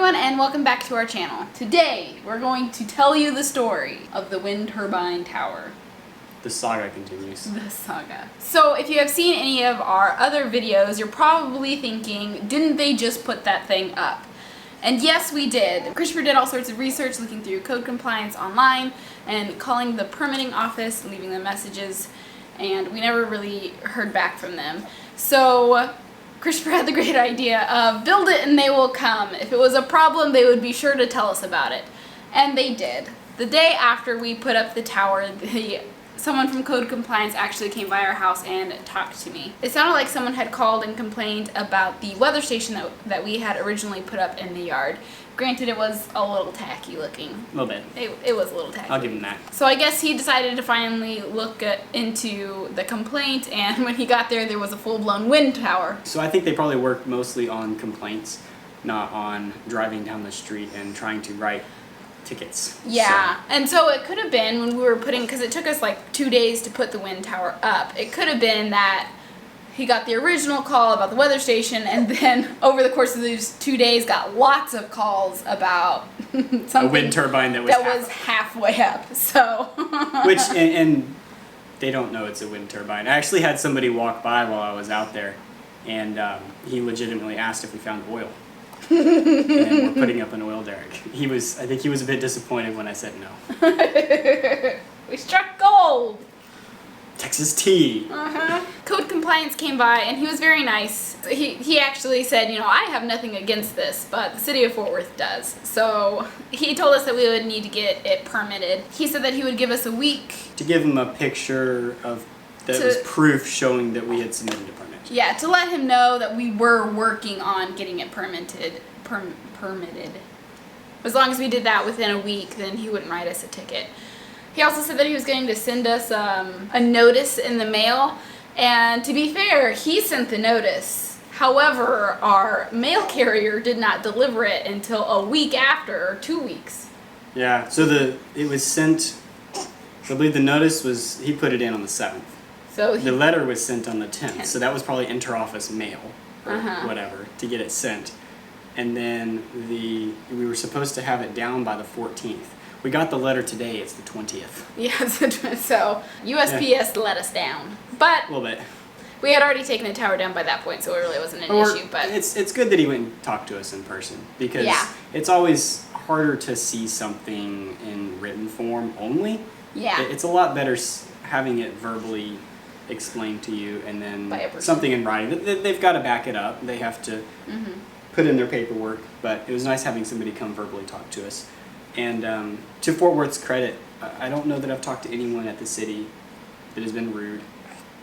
everyone, and welcome back to our channel. Today, we're going to tell you the story of the wind turbine tower. The saga continues. The saga. So, if you have seen any of our other videos, you're probably thinking, didn't they just put that thing up? And yes, we did. Christopher did all sorts of research looking through code compliance online and calling the permitting office, leaving them messages, and we never really heard back from them. So Christopher had the great idea of build it and they will come. If it was a problem, they would be sure to tell us about it. And they did. The day after we put up the tower, someone from code compliance actually came by our house and talked to me. It sounded like someone had called and complained about the weather station that we had originally put up in the yard. Granted, it was a little tacky looking. A little bit. It was a little tacky. I'll give him that. So I guess he decided to finally look into the complaint, and when he got there was a full-blown wind tower. So I think they probably worked mostly on complaints, not on driving down the street and trying to write tickets. Yeah, and so it could have been when we were putting, because it took us like 2 days to put the wind tower up, it could have been that he got the original call about the weather station, and then over the course of those 2 days got lots of calls about something a wind turbine that was halfway up. So which and they don't know it's a wind turbine. I actually had somebody walk by while I was out there, and he legitimately asked if we found oil. And we're putting up an oil derrick. I think he was a bit disappointed when I said no. We struck gold. Texas tea. Code compliance came by and he was very nice. He actually said, I have nothing against this, but the city of Fort Worth does. So he told us that we would need to get it permitted. He said that he would give us a week. To give him a picture that was proof showing that we had submitted a permit. Yeah, to let him know that we were working on getting it permitted. As long as we did that within a week, then he wouldn't write us a ticket. He also said that he was going to send us a notice in the mail, and to be fair, he sent the notice. However, our mail carrier did not deliver it until a week after, or 2 weeks. Yeah, so it was sent, I believe the notice was, he put it in on the 7th. So the letter was sent on the 10th, so that was probably interoffice mail or whatever to get it sent. And then we were supposed to have it down by the 14th. We got the letter today, it's the 20th. Yeah, so USPS let us down. But a little bit. We had already taken the tower down by that point, so it really wasn't an issue. But it's good that he went and talked to us in person, because it's always harder to see something in written form only. Yeah. It's a lot better having it verbally explained to you, and then something in writing. They've got to back it up. They have to put in their paperwork, but it was nice having somebody come verbally talk to us. And to Fort Worth's credit, I don't know that I've talked to anyone at the city that has been rude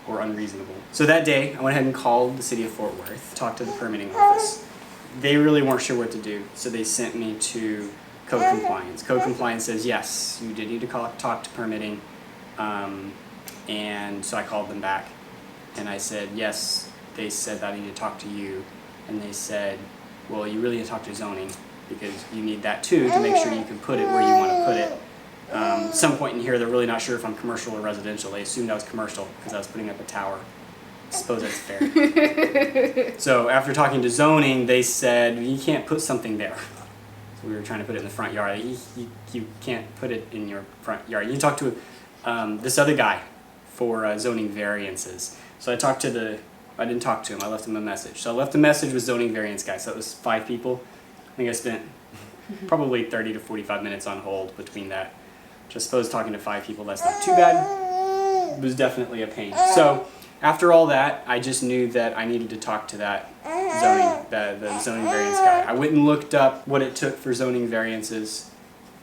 or unreasonable. So that day, I went ahead and called the city of Fort Worth, talked to the permitting office. They really weren't sure what to do, so they sent me to code compliance. Code compliance says, yes, you did need to talk to permitting. And so I called them back, and I said, yes, they said that I need to talk to you. And they said, well, you really need to talk to zoning, because you need that too to make sure you can put it where you want to put it. Some point in here, they're really not sure if I'm commercial or residential. They assumed I was commercial because I was putting up a tower. I suppose that's fair. So after talking to zoning, they said, you can't put something there. So we were trying to put it in the front yard. You can't put it in your front yard. You talk to this other guy for zoning variances. So I didn't talk to him, I left him a message. So I left a message with zoning variance guy, so it was 5 people. I think I spent probably 30 to 45 minutes on hold between that. Which I suppose talking to 5 people, that's not too bad. It was definitely a pain. So after all that, I just knew that I needed to talk to that the zoning variance guy. I went and looked up what it took for zoning variances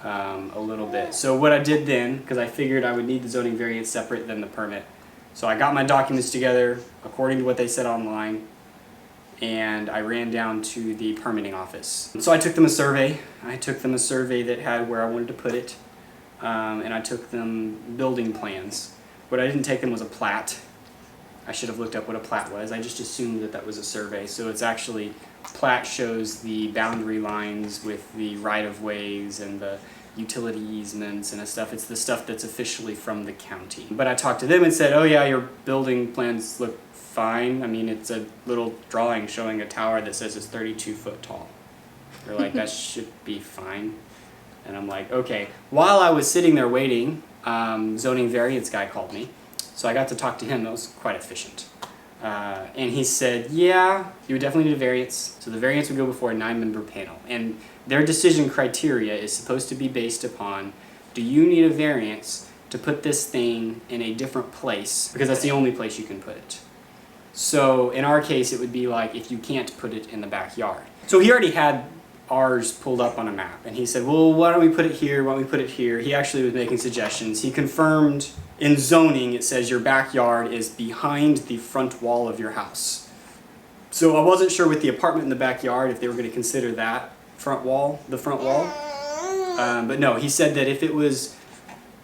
a little bit. So what I did then, because I figured I would need the zoning variance separate than the permit. So I got my documents together according to what they said online, and I ran down to the permitting office. So I took them a survey. I took them a survey that had where I wanted to put it, and I took them building plans. What I didn't take them was a plat. I should have looked up what a plat was. I just assumed that was a survey. So it's actually, plat shows the boundary lines with the right-of-ways and the utility easements and stuff. It's the stuff that's officially from the county. But I talked to them and said, oh yeah, your building plans look fine. I mean, it's a little drawing showing a tower that says it's 32 foot tall. They're like, that should be fine. And I'm like, okay. While I was sitting there waiting, zoning variance guy called me. So I got to talk to him. That was quite efficient. And he said, yeah, you would definitely need a variance. So the variance would go before a 9-member panel. And their decision criteria is supposed to be based upon, do you need a variance to put this thing in a different place? Because that's the only place you can put it. So in our case, it would be like if you can't put it in the backyard. So he already had ours pulled up on a map. And he said, well, why don't we put it here? Why don't we put it here? He actually was making suggestions. He confirmed in zoning, it says your backyard is behind the front wall of your house. So I wasn't sure with the apartment in the backyard if they were going to consider that front wall, the front wall. But no, he said that if it was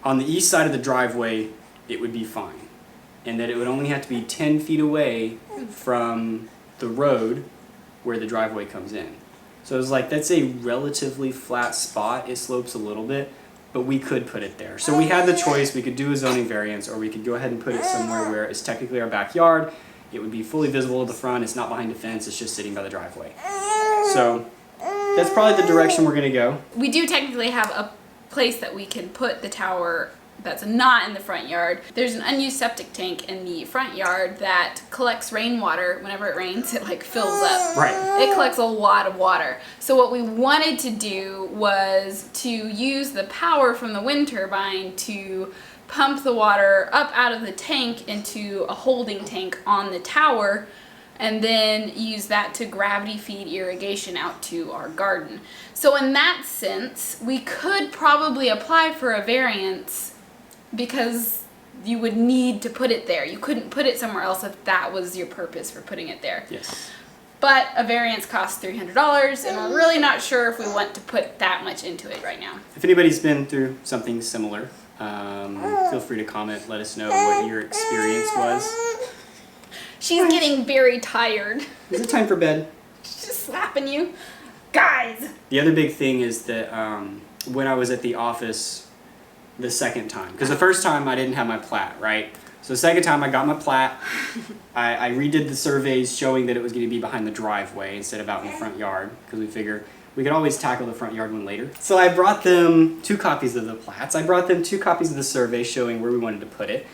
on the east side of the driveway, it would be fine. And that it would only have to be 10 feet away from the road where the driveway comes in. So it was like, that's a relatively flat spot. It slopes a little bit, but we could put it there. So we had the choice. We could do a zoning variance, or we could go ahead and put it somewhere where it's technically our backyard. It would be fully visible to the front. It's not behind a fence. It's just sitting by the driveway. So that's probably the direction we're going to go. We do technically have a place that we can put the tower that's not in the front yard. There's an unused septic tank in the front yard that collects rainwater. Whenever it rains, it like fills up. Right. It collects a lot of water. So what we wanted to do was to use the power from the wind turbine to pump the water up out of the tank into a holding tank on the tower, and then use that to gravity feed irrigation out to our garden. So in that sense, we could probably apply for a variance because you would need to put it there. You couldn't put it somewhere else if that was your purpose for putting it there. Yes. But a variance costs $300, and we're really not sure if we want to put that much into it right now. If anybody's been through something similar, feel free to comment. Let us know what your experience was. She's getting very tired. Is it time for bed? She's just slapping you. Guys! The other big thing is that when I was at the office the second time, because the first time I didn't have my plat, right? So the second time I got my plat, I redid the surveys showing that it was going to be behind the driveway instead of out in the front yard, because we figure we could always tackle the front yard one later. So I brought them 2 copies of the plats. I brought them 2 copies of the survey showing where we wanted to put it.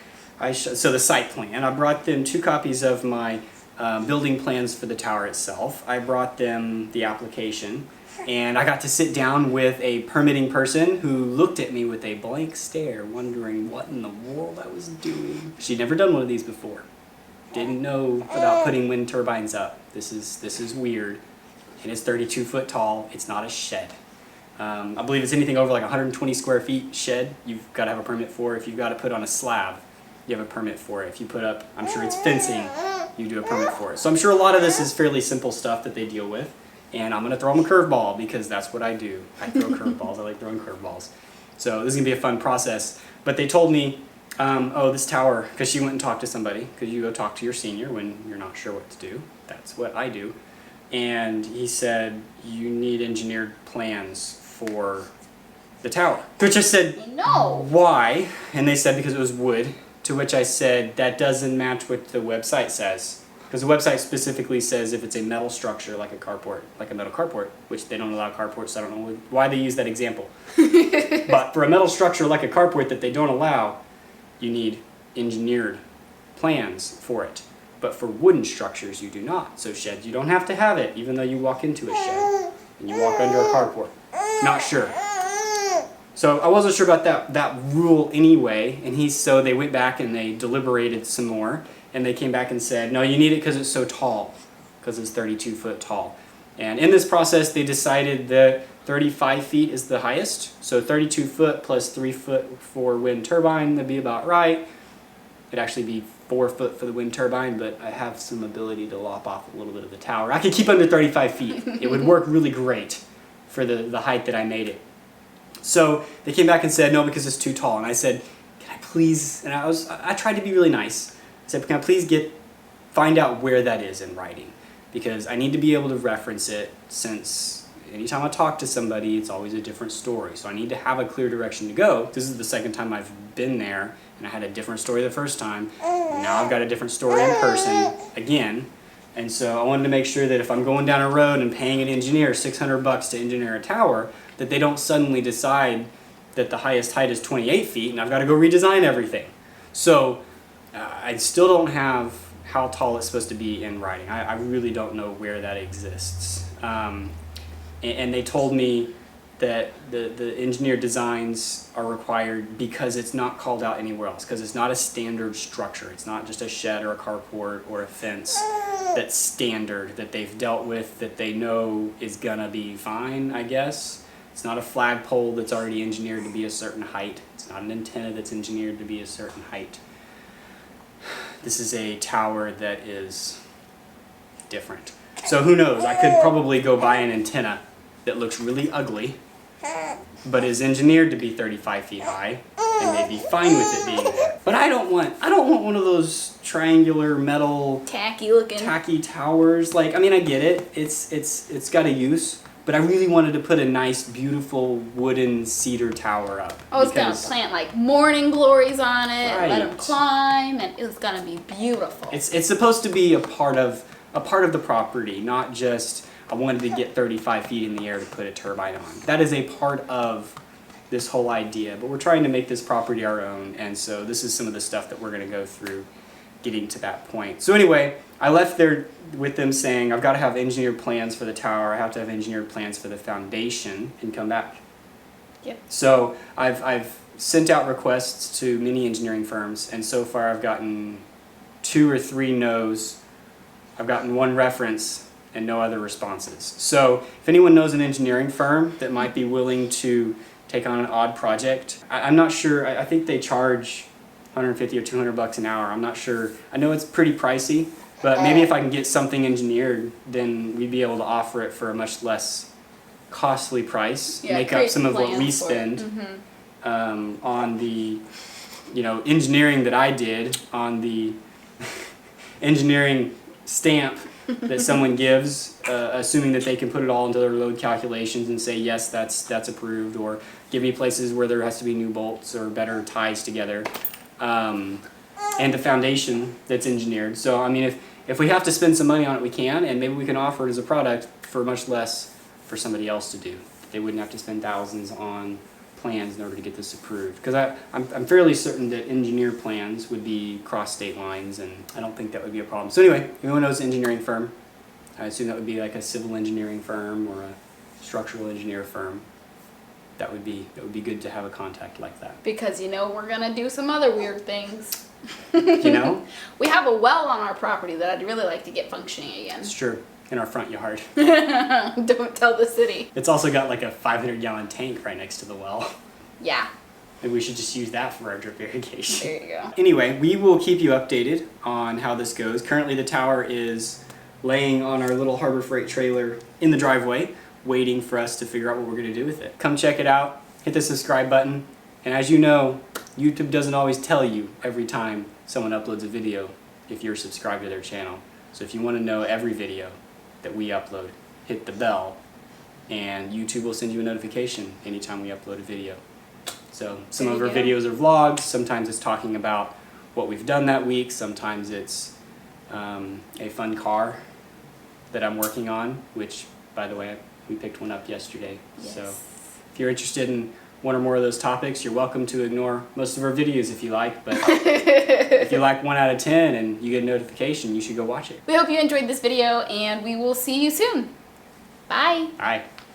So the site plan. I brought them 2 copies of my building plans for the tower itself. I brought them the application, and I got to sit down with a permitting person who looked at me with a blank stare, wondering what in the world I was doing. She'd never done one of these before. Didn't know about putting wind turbines up. This is weird, and it's 32 foot tall. It's not a shed. I believe it's anything over like 120 square feet shed, you've got to have a permit for. If you've got to put on a slab, you have a permit for it. If you put up, I'm sure it's fencing, you do a permit for it. So I'm sure a lot of this is fairly simple stuff that they deal with. And I'm going to throw them a curveball because that's what I do. I throw curveballs. I like throwing curveballs. So this is going to be a fun process. But they told me, oh, this tower, because she went and talked to somebody, because you go talk to your senior when you're not sure what to do. That's what I do. And he said, you need engineered plans for the tower. To which I said, No. Why? And they said because it was wood. To which I said, that doesn't match what the website says. Because the website specifically says if it's a metal structure like a carport, like a metal carport, which they don't allow carports, so I don't know why they use that example. But for a metal structure like a carport that they don't allow, you need engineered plans for it. But for wooden structures, you do not. So sheds, you don't have to have it, even though you walk into a shed and you walk under a carport. Not sure. So I wasn't sure about that rule anyway, and so they went back and they deliberated some more, and they came back and said, no, you need it because it's so tall, because it's 32 foot tall. And in this process, they decided that 35 feet is the highest, so 32 foot plus 3 foot for wind turbine, that'd be about right. It'd actually be 4 foot for the wind turbine, but I have some ability to lop off a little bit of the tower. I could keep under 35 feet. It would work really great for the height that I made it. So they came back and said, no, because it's too tall. And I said, can I please, and I tried to be really nice. I said, can I please find out where that is in writing? Because I need to be able to reference it, since anytime I talk to somebody, it's always a different story. So I need to have a clear direction to go. This is the second time I've been there, and I had a different story the first time. And now I've got a different story in person again. And so I wanted to make sure that if I'm going down a road and paying an engineer $600 to engineer a tower, that they don't suddenly decide that the highest height is 28 feet and I've got to go redesign everything. So I still don't have how tall it's supposed to be in writing. I really don't know where that exists. And they told me that the engineered designs are required because it's not called out anywhere else, because it's not a standard structure. It's not just a shed or a carport or a fence that's standard, that they've dealt with, that they know is gonna be fine, I guess. It's not a flagpole that's already engineered to be a certain height. It's not an antenna that's engineered to be a certain height. This is a tower that is different. So who knows, I could probably go buy an antenna that looks really ugly, but is engineered to be 35 feet high, and they'd be fine with it being there. But I don't want one of those triangular metal tacky towers. Like, I mean, I get it. It's got a use, but I really wanted to put a nice, beautiful wooden cedar tower up. Oh, it's gonna plant like morning glories on it, Right. let them climb, and it's gonna be beautiful. It's supposed to be a part of the property, not just I wanted to get 35 feet in the air to put a turbine on. That is a part of this whole idea, but we're trying to make this property our own, and so this is some of the stuff that we're going to go through getting to that point. So anyway, I left there with them saying I've got to have engineered plans for the tower, I have to have engineered plans for the foundation, and come back. Yep. So I've sent out requests to many engineering firms, and so far I've gotten 2 or 3 no's. I've gotten 1 reference and no other responses. So if anyone knows an engineering firm that might be willing to take on an odd project, I'm not sure. I think they charge $150 or $200 an hour. I'm not sure. I know it's pretty pricey, but maybe if I can get something engineered, then we'd be able to offer it for a much less costly price, make up some of what we spend on the engineering that I did, on the engineering stamp that someone gives, assuming that they can put it all into their load calculations and say yes, that's approved, or give me places where there has to be new bolts or better ties together, and a foundation that's engineered. So I mean, if we have to spend some money on it, we can, and maybe we can offer it as a product for much less for somebody else to do. They wouldn't have to spend thousands on plans in order to get this approved, because I'm fairly certain that engineered plans would be cross state lines, and I don't think that would be a problem. So anyway, if anyone knows an engineering firm, I assume that would be like a civil engineering firm or a structural engineer firm. That would be good to have a contact like that. Because we're gonna do some other weird things. We have a well on our property that I'd really like to get functioning again. It's true. In our front yard. Don't tell the city. It's also got like a 500-gallon tank right next to the well. Yeah. Maybe we should just use that for our drip irrigation. There you go. Anyway, we will keep you updated on how this goes. Currently the tower is laying on our little Harbor Freight trailer in the driveway, waiting for us to figure out what we're going to do with it. Come check it out, hit the subscribe button, and as you know, YouTube doesn't always tell you every time someone uploads a video if you're subscribed to their channel. So if you want to know every video that we upload, hit the bell, and YouTube will send you a notification anytime we upload a video. So some of our videos are vlogs, sometimes it's talking about what we've done that week, sometimes it's a fun car that I'm working on, which, by the way, we picked one up yesterday. Yes. So if you're interested in one or more of those topics, you're welcome to ignore most of our videos if you like, but if you like 1 out of 10 and you get a notification, you should go watch it. We hope you enjoyed this video, and we will see you soon. Bye. Bye.